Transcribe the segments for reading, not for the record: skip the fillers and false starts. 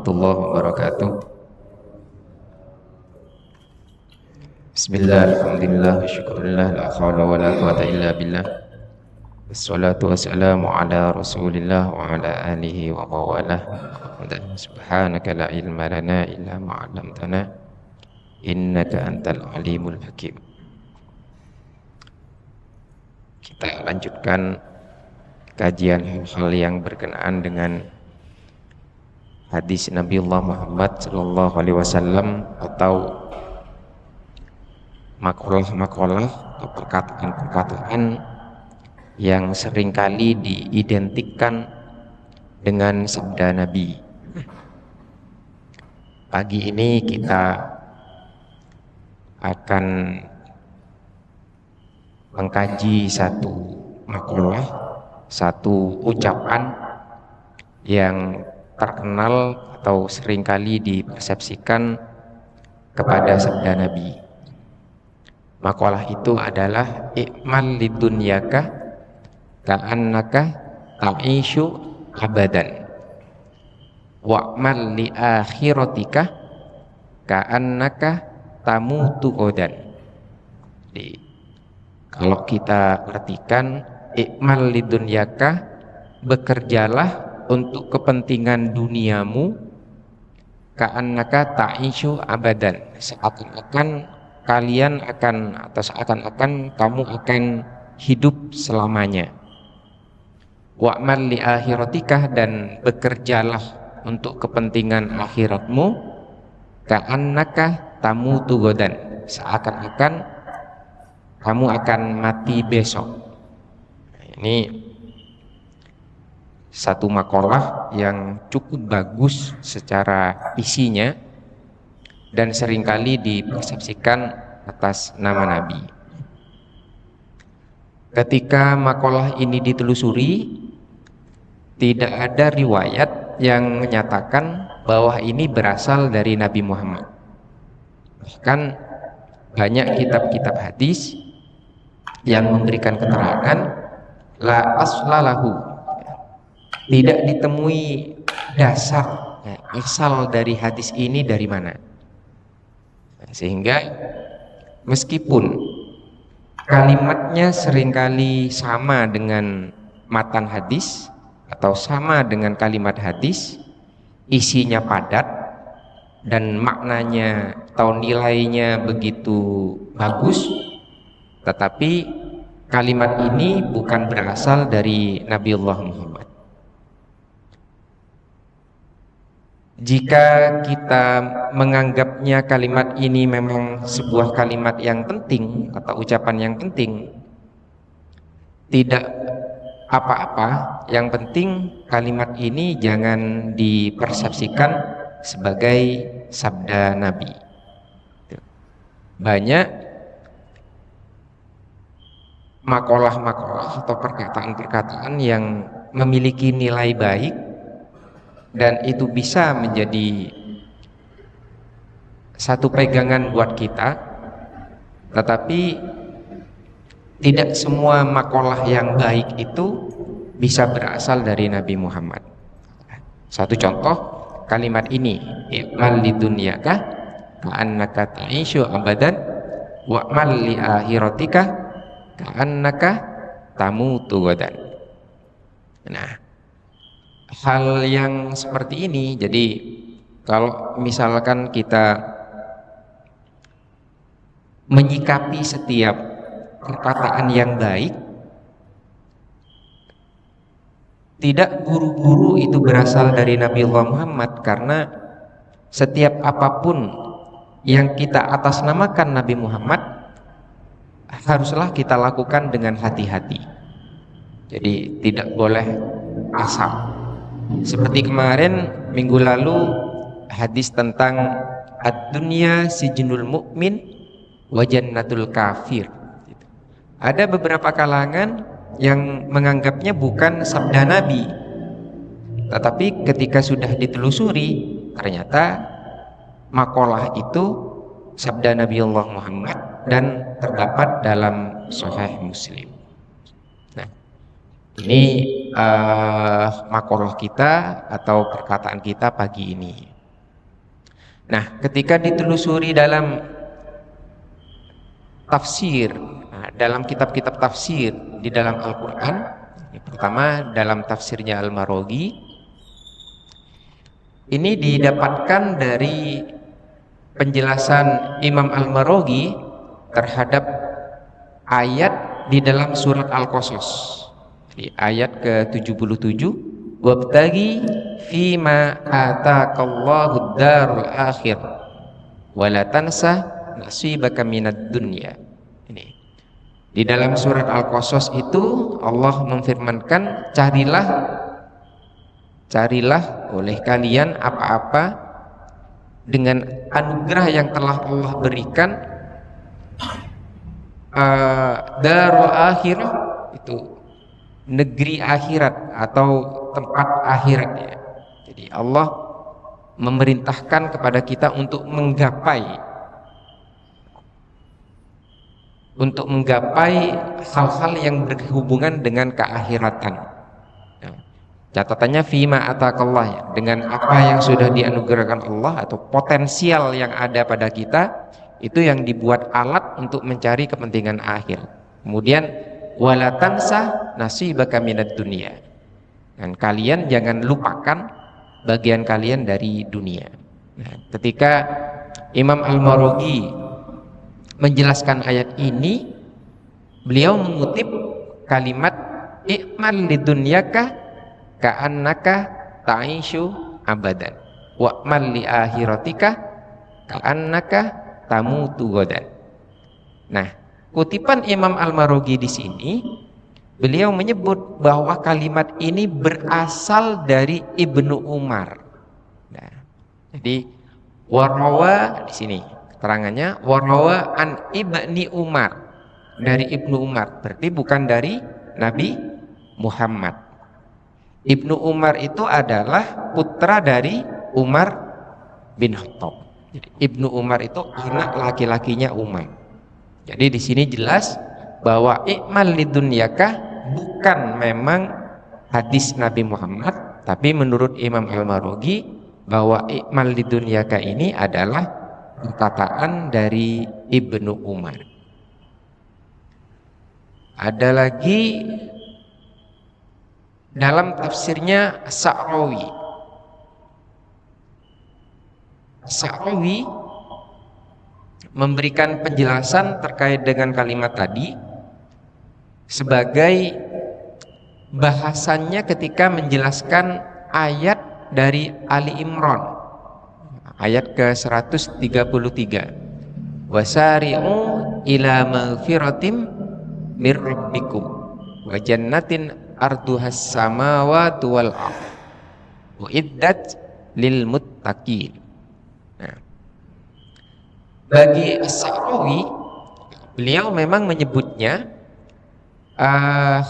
warahmatullahi wabarakatuh. Bismillah, alhamdulillah, syukurillah, la hawla wa la quwata illa billah. Wassalatu wassalamu ala rasulillah wa ala alihi wa mawalah. Subhanaka la ilma lana illa ma'alamtana innaka antal alimul hakim. Kita lanjutkan kajian hal-hal yang berkenaan dengan hadis Nabiullah Muhammad sallallahu alaihi wasallam atau makalah-makalah atau perkataan-perkataan yang seringkali diidentikan dengan sabda Nabi. Pagi ini kita akan mengkaji satu makalah, satu ucapan yang terkenal atau seringkali dipersepsikan kepada sabda Nabi. Makalah itu adalah i'mal lidunyaka ka'annaka ta'ishu abadan wa'mal li akhiratika ka'annaka tamutu godan. Jadi, kalau kita artikan i'mal lidunyaka, bekerjalah untuk kepentingan duniamu, ka'annaka ta'ishu abadan, seakan-akan kalian akan atau seakan-akan kamu akan hidup selamanya. Wa'mal li akhiratikah, dan bekerjalah untuk kepentingan akhiratmu, ka'annaka tamutu godan, seakan-akan kamu akan mati besok. Ini satu makalah yang cukup bagus secara isinya dan seringkali dipersepsikan atas nama Nabi. Ketika makalah ini ditelusuri, tidak ada riwayat yang menyatakan bahwa ini berasal dari Nabi Muhammad. Bahkan banyak kitab-kitab hadis yang memberikan keterangan la aslalahu, tidak ditemui dasar asal dari hadis ini dari mana. Sehingga meskipun kalimatnya seringkali sama dengan matan hadis atau sama dengan kalimat hadis, isinya padat dan maknanya atau nilainya begitu bagus, tetapi kalimat ini bukan berasal dari Nabiullah Muhammad. Jika kita menganggapnya kalimat ini memang sebuah kalimat yang penting atau ucapan yang penting, tidak apa-apa. Yang penting kalimat ini jangan dipersepsikan sebagai sabda Nabi. Banyak makalah-makalah atau perkataan-perkataan yang memiliki nilai baik dan itu bisa menjadi satu pegangan buat kita, tetapi tidak semua makalah yang baik itu bisa berasal dari Nabi Muhammad. Satu contoh kalimat ini, i'mal lidunyaka ka'annaka ta'ishu abadan wa'mal li akhiratika ka'annaka tamutu godan. Nah, hal yang seperti ini, jadi kalau misalkan kita menyikapi setiap perkataan yang baik, tidak buru-buru itu berasal dari Nabiullah Muhammad, karena setiap apapun yang kita atasnamakan Nabi Muhammad haruslah kita lakukan dengan hati-hati. Jadi tidak boleh asal. Seperti kemarin minggu lalu hadis tentang ad-dunya sijnul mu'min wa jannatul kafir. Ada beberapa kalangan yang menganggapnya bukan sabda Nabi, tetapi ketika sudah ditelusuri ternyata makalah itu sabda Nabiullah Muhammad dan terdapat dalam Sahih Muslim. Nah, ini makalah kita atau perkataan kita pagi ini. Nah, ketika ditelusuri dalam tafsir, dalam kitab-kitab tafsir di dalam Al-Quran, pertama dalam tafsirnya Al-Maroghi, ini didapatkan dari penjelasan Imam Al-Maroghi terhadap ayat di dalam surat Al-Qasas, di ayat ke-77, wabtaghi fima ataqallahu darul akhir wala tansa nasibaka minad dunya. Ini di dalam surat Al-Qasas itu Allah memfirmankan, carilah oleh kalian apa-apa dengan anugerah yang telah Allah berikan, darul akhirah itu negeri akhirat atau tempat akhirat ya. Jadi Allah memerintahkan kepada kita untuk menggapai hal-hal yang berhubungan dengan keakhiratan. Ya. Catatannya fima atakallah, ya, dengan apa yang sudah dianugerahkan Allah atau potensial yang ada pada kita, itu yang dibuat alat untuk mencari kepentingan akhir. Kemudian wala tansa nasibaka minad dunya, dan kalian jangan lupakan bagian kalian dari dunia. Nah, ketika Imam Al-Maroghi menjelaskan ayat ini, beliau mengutip kalimat i'mal lidunyaka ka'annaka ta'ishu abadan wa'mal li akhiratika ka'annaka tamutu godan. Nah, kutipan Imam Al-Maroghi di sini, beliau menyebut bahwa kalimat ini berasal dari Ibnu Umar. Nah, jadi warawa di sini keterangannya warawa an ibni Umar, dari Ibnu Umar, berarti bukan dari Nabi Muhammad. Ibnu Umar itu adalah putra dari Umar bin Khattab. Jadi Ibnu Umar itu anak laki-lakinya Umar. Jadi di sini jelas bahwa i'mal lidunyaka bukan memang hadis Nabi Muhammad, tapi menurut Imam Al-Maroghi bahwa i'mal lidunyaka ini adalah perkataan dari Ibnu Umar. Ada lagi dalam tafsirnya Sa'rawi. Sa'rawi memberikan penjelasan terkait dengan kalimat tadi sebagai bahasannya ketika menjelaskan ayat dari Ali Imran, ayat ke-133, wasari'u ila maghfiratim mir rabbikum wa jannatin arduhas samawati wal ardh uiddat lil muttaqin. Nah, bagi As-Sa'rawi, beliau memang menyebutnya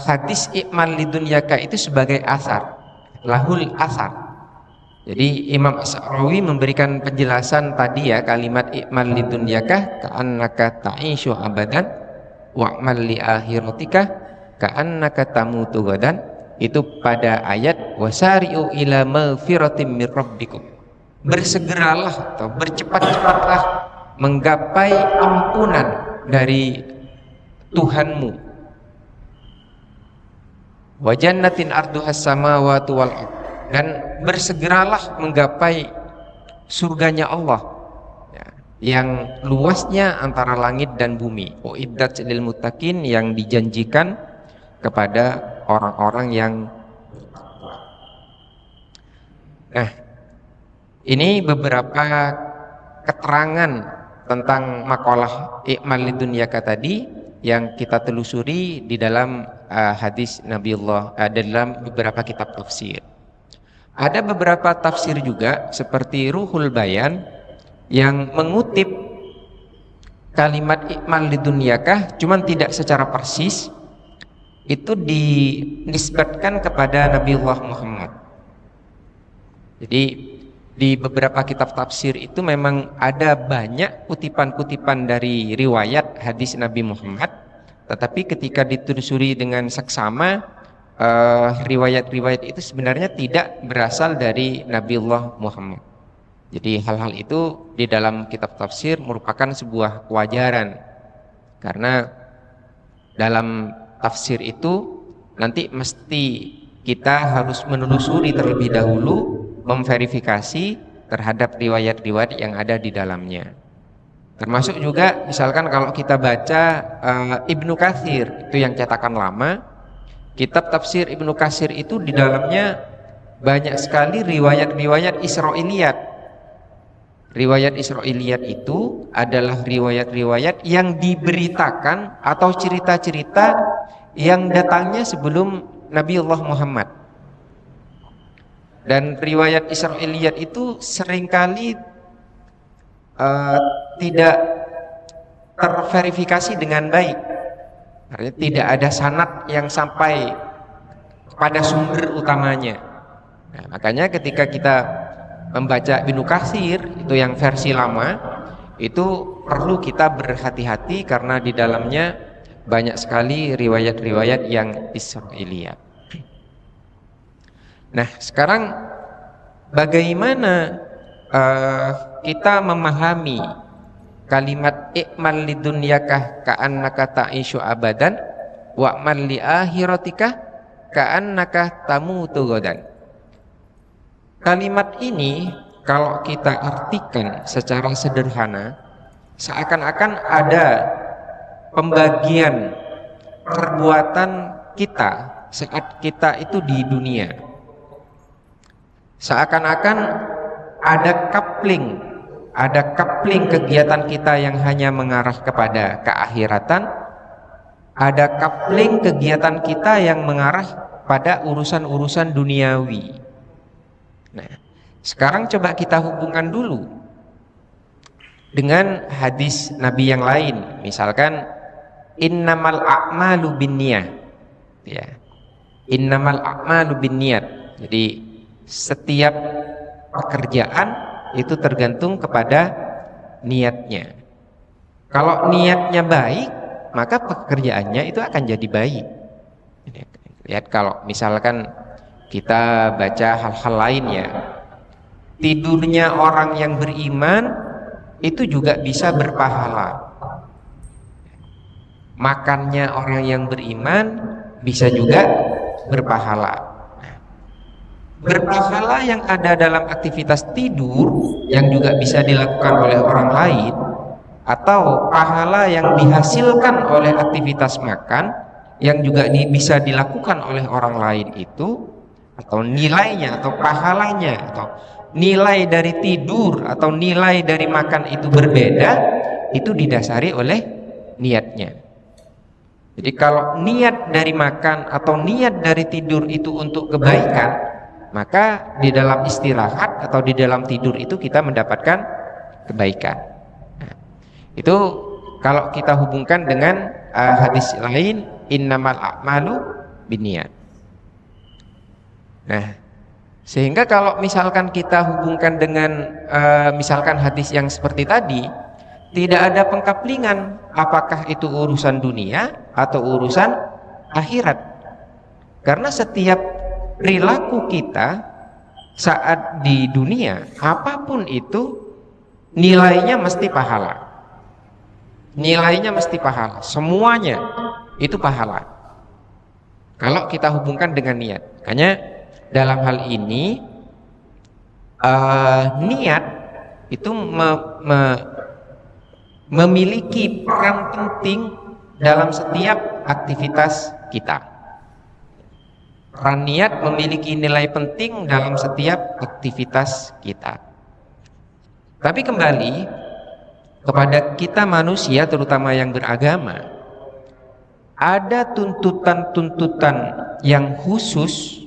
hadis i'mal lidunyaka itu sebagai asar, lahul asar. Jadi Imam As-Sa'rawi memberikan penjelasan tadi ya, kalimat i'mal lidunyaka ka'annaka ta'ishu abadan wa'mal li akhiratika ka'annaka tamutu gadan, itu pada ayat wasari'u ila maghfiratin mir rabbikum, bersegeralah atau bercepat-cepatlah menggapai ampunan dari Tuhanmu, wa jannatin arduhas samawati wal ardh, dan bersegeralah menggapai surganya Allah ya, yang luasnya antara langit dan bumi, uiddat lil muttaqin, yang dijanjikan kepada orang-orang yang. Nah, ini beberapa keterangan tentang makalah i'mal lidunyaka tadi yang kita telusuri di dalam hadis Nabiullah, dalam beberapa kitab tafsir. Ada beberapa tafsir juga seperti Ruhul Bayan yang mengutip kalimat i'mal lidunyaka, cuman tidak secara persis, itu dinisbatkan kepada Nabiullah Muhammad. Jadi di beberapa kitab tafsir itu memang ada banyak kutipan-kutipan dari riwayat hadis Nabi Muhammad, tetapi ketika ditelusuri dengan seksama, riwayat-riwayat itu sebenarnya tidak berasal dari Nabiullah Muhammad. Jadi hal-hal itu di dalam kitab tafsir merupakan sebuah kewajaran, karena dalam tafsir itu nanti mesti kita harus menelusuri terlebih dahulu, memverifikasi terhadap riwayat-riwayat yang ada di dalamnya. Termasuk juga misalkan kalau kita baca Ibnu Katsir, itu yang cetakan lama, kitab tafsir Ibnu Katsir itu di dalamnya banyak sekali riwayat-riwayat Israiliyat. Riwayat Israiliyat itu adalah riwayat-riwayat yang diberitakan atau cerita-cerita yang datangnya sebelum Nabiullah Muhammad. Dan riwayat Israiliyat itu seringkali tidak terverifikasi dengan baik. Artinya tidak ada sanad yang sampai pada sumber utamanya. Nah, makanya ketika kita membaca Ibnu Katsir itu yang versi lama, itu perlu kita berhati-hati karena di dalamnya banyak sekali riwayat-riwayat yang Israiliyat. Nah, sekarang bagaimana kita memahami kalimat i'mal lidunyakah ka'annaka ta'ishu abadan wa'mal li akhiratikah ka'annaka tamutu ghadan. Kalimat ini kalau kita artikan secara sederhana, seakan-akan ada pembagian perbuatan kita saat kita itu di dunia. Seakan-akan ada coupling kegiatan kita yang hanya mengarah kepada keakhiratan, ada coupling kegiatan kita yang mengarah pada urusan-urusan duniawi. Nah, sekarang coba kita hubungkan dulu dengan hadis Nabi yang lain, misalkan innamal a'malu binniyah, ya. Innamal a'malu binniyat. Jadi setiap pekerjaan itu tergantung kepada niatnya. Kalau niatnya baik, maka pekerjaannya itu akan jadi baik. Lihat kalau misalkan kita baca hal-hal lain ya, tidurnya orang yang beriman itu juga bisa berpahala. Makannya orang yang beriman bisa juga berpahala. Berpahala yang ada dalam aktivitas tidur yang juga bisa dilakukan oleh orang lain, atau pahala yang dihasilkan oleh aktivitas makan yang juga bisa dilakukan oleh orang lain itu, atau nilainya atau pahalanya atau nilai dari tidur atau nilai dari makan itu berbeda, itu didasari oleh niatnya. Jadi kalau niat dari makan atau niat dari tidur itu untuk kebaikan, maka di dalam istirahat atau di dalam tidur itu kita mendapatkan kebaikan. Nah, itu kalau kita hubungkan dengan hadis lain, innamal a'malu binniyat. Nah, sehingga kalau misalkan kita hubungkan dengan misalkan hadis yang seperti tadi, tidak ada pengkaplingan apakah itu urusan dunia atau urusan akhirat. Karena setiap perilaku kita saat di dunia, apapun itu nilainya mesti pahala. Nilainya mesti pahala, semuanya itu pahala. Kalau kita hubungkan dengan niat. Makanya dalam hal ini niat itu memiliki peran penting dalam setiap aktivitas kita. Peran niat memiliki nilai penting dalam setiap aktivitas kita. Tapi kembali kepada kita manusia, terutama yang beragama, ada tuntutan-tuntutan yang khusus,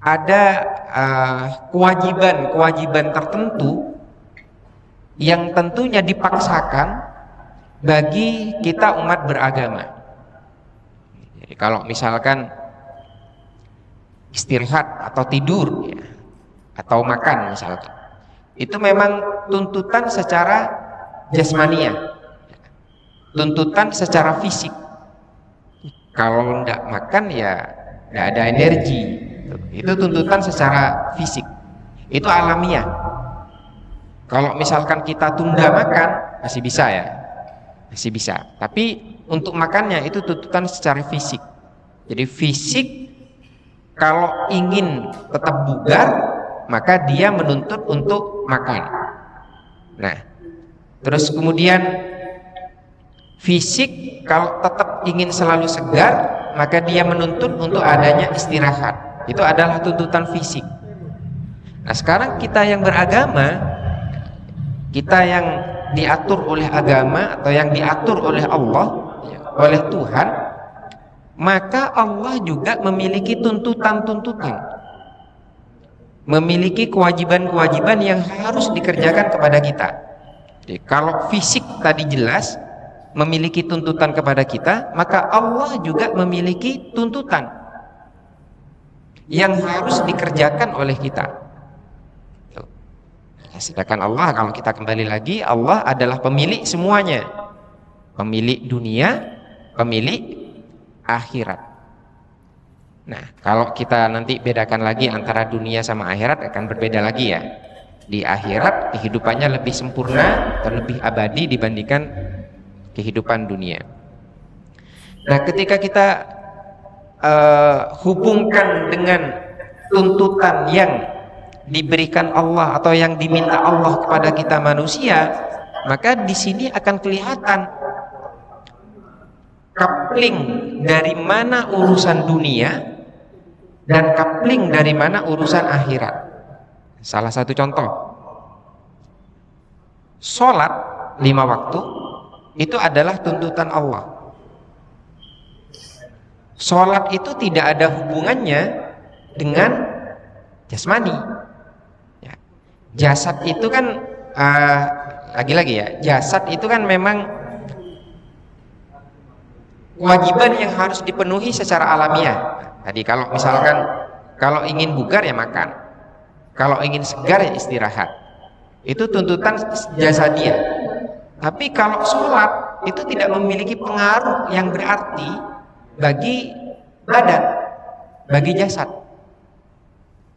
ada kewajiban-kewajiban tertentu yang tentunya dipaksakan bagi kita umat beragama. Jadi kalau misalkan istirahat atau tidur ya, atau makan misalkan, itu memang tuntutan secara jasmaniah, tuntutan secara fisik. Kalau tidak makan ya tidak ada energi. Itu tuntutan secara fisik. Itu alamiah. Kalau misalkan kita tunda makan, masih bisa ya, masih bisa. Tapi untuk makannya itu tuntutan secara fisik. Jadi fisik kalau ingin tetap bugar, maka dia menuntut untuk makan. Nah, terus kemudian fisik kalau tetap ingin selalu segar, maka dia menuntut untuk adanya istirahat. Itu adalah tuntutan fisik. Nah, sekarang kita yang beragama, kita yang diatur oleh agama atau yang diatur oleh Allah, oleh Tuhan, maka Allah juga memiliki tuntutan-tuntutan, memiliki kewajiban-kewajiban yang harus dikerjakan kepada kita. Jadi, kalau fisik tadi jelas memiliki tuntutan kepada kita, maka Allah juga memiliki tuntutan yang harus dikerjakan oleh kita. Sedangkan Allah, kalau kita kembali lagi, Allah adalah pemilik semuanya, pemilik dunia, pemilik akhirat. Nah, kalau kita nanti bedakan lagi antara dunia sama akhirat, akan berbeda lagi ya. Di akhirat kehidupannya lebih sempurna atau lebih abadi dibandingkan kehidupan dunia. Nah, ketika kita hubungkan dengan tuntutan yang diberikan Allah atau yang diminta Allah kepada kita manusia, maka di sini akan kelihatan coupling dari mana urusan dunia dan coupling dari mana urusan akhirat. Salah satu contoh, sholat 5 waktu itu adalah tuntutan Allah. Sholat itu tidak ada hubungannya dengan jasmani. Jasad itu kan lagi-lagi ya, jasad itu kan memang kewajiban yang harus dipenuhi secara alamiah. Tadi kalau misalkan kalau ingin bugar ya makan, kalau ingin segar ya istirahat, itu tuntutan jasadiah. Tapi kalau sholat itu tidak memiliki pengaruh yang berarti bagi badan, bagi jasad.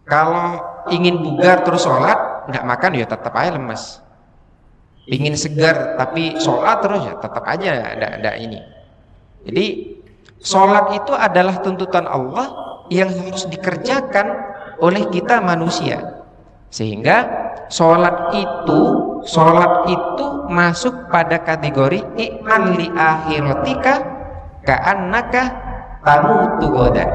Kalau ingin bugar terus sholat, nggak makan ya tetap aja lemas. Ingin segar tapi sholat terus ya tetap aja ada ini. Jadi sholat itu adalah tuntutan Allah yang harus dikerjakan oleh kita manusia, sehingga sholat itu masuk pada kategori i'mal li akhiratika ka'annaka tamutu ghadan.